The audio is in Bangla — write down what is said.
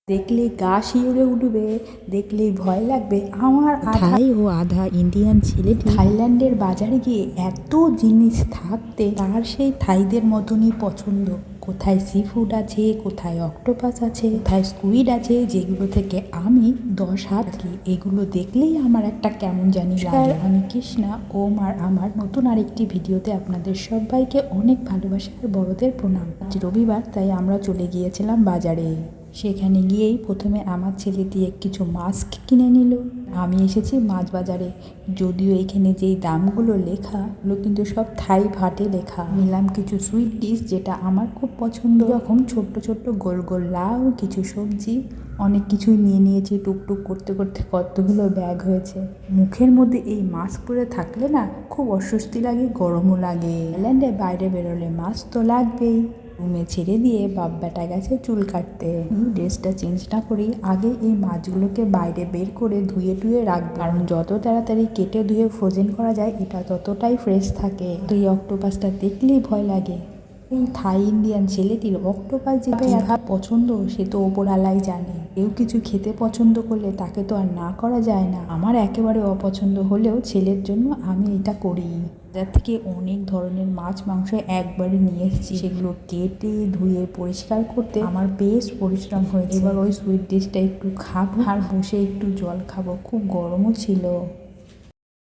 দেখলে গা শিউরে উঠবে, দেখলেই ভয় লাগবে। আমার থাই ও আধা ইন্ডিয়ান ছেলেটি থাইল্যান্ডের বাজারে গিয়ে এত জিনিস থাকতে তার সেই থাইদের মতনই পছন্দ। কোথায় সি ফুড আছে, কোথায় অক্টোপাস আছে, কোথায় স্কুইড আছে, যেগুলো থেকে আমি 10 হাত কি। এগুলো দেখলেই আমার একটা কেমন জানি লাগে। আমি কৃষ্ণা, ওম আর আমার নতুন আরেকটি ভিডিওতে আপনাদের সবাইকে অনেক ভালোবাসা আর বড়দের প্রণাম। আজ রবিবার, তাই আমরা চলে গিয়েছিলাম বাজারে। সেখানে গিয়েই প্রথমে আমার ছেলেটি কিছু মাস্ক কিনে নিল। আমি এসেছি মাছ বাজারে, যদিও এখানে যেই দামগুলো লেখা ওগুলো কিন্তু সব থাই ভাটে লেখা। নিলাম কিছু সুইট ডিশ, যেটা আমার খুব পছন্দ। এরকম ছোট্ট ছোট্ট গোল গোল লাউ, কিছু সবজি, অনেক কিছুই নিয়ে নিয়েছি। টুকটুক করতে করতে কতগুলো ব্যাগ হয়েছে। মুখের মধ্যে এই মাস্ক পরে থাকলে না খুব অস্বস্তি লাগে, গরমও লাগে। থাইল্যান্ডে বাইরে বেরোলে মাস্ক তো লাগবেই। রুমে ছেড়ে দিয়ে বাপ বেটা গেছে চুল কাটতে। ড্রেসটা চেঞ্জ না করেই আগে এই মাছগুলোকে বাইরে বের করে ধুয়ে টুয়ে রাখবো, কারণ যত তাড়াতাড়ি কেটে ধুয়ে ফ্রোজেন করা যায় এটা ততটাই ফ্রেশ থাকে। তো এই অক্টোপাসটা দেখলেই ভয় লাগে। এই থাই ইন্ডিয়ান ছেলেটির অক্টোপাস যে কিভাবে পছন্দ সে তো ওপরওয়ালাই জানে। কেউ কিছু খেতে পছন্দ করলে তাকে তো আর না করা যায় না। আমার একেবারে অপছন্দ হলেও ছেলের জন্য আমি এটা করি। বাজার থেকে অনেক ধরনের মাছ মাংস একবারে নিয়ে এসেছি। সেগুলো কেটে ধুয়ে পরিষ্কার করতে আমার বেশ পরিশ্রম হয়েছে। এবার ওই সুইট ডিশটা একটু খাবো আর বসে একটু জল খাবো। খুব গরমও ছিল।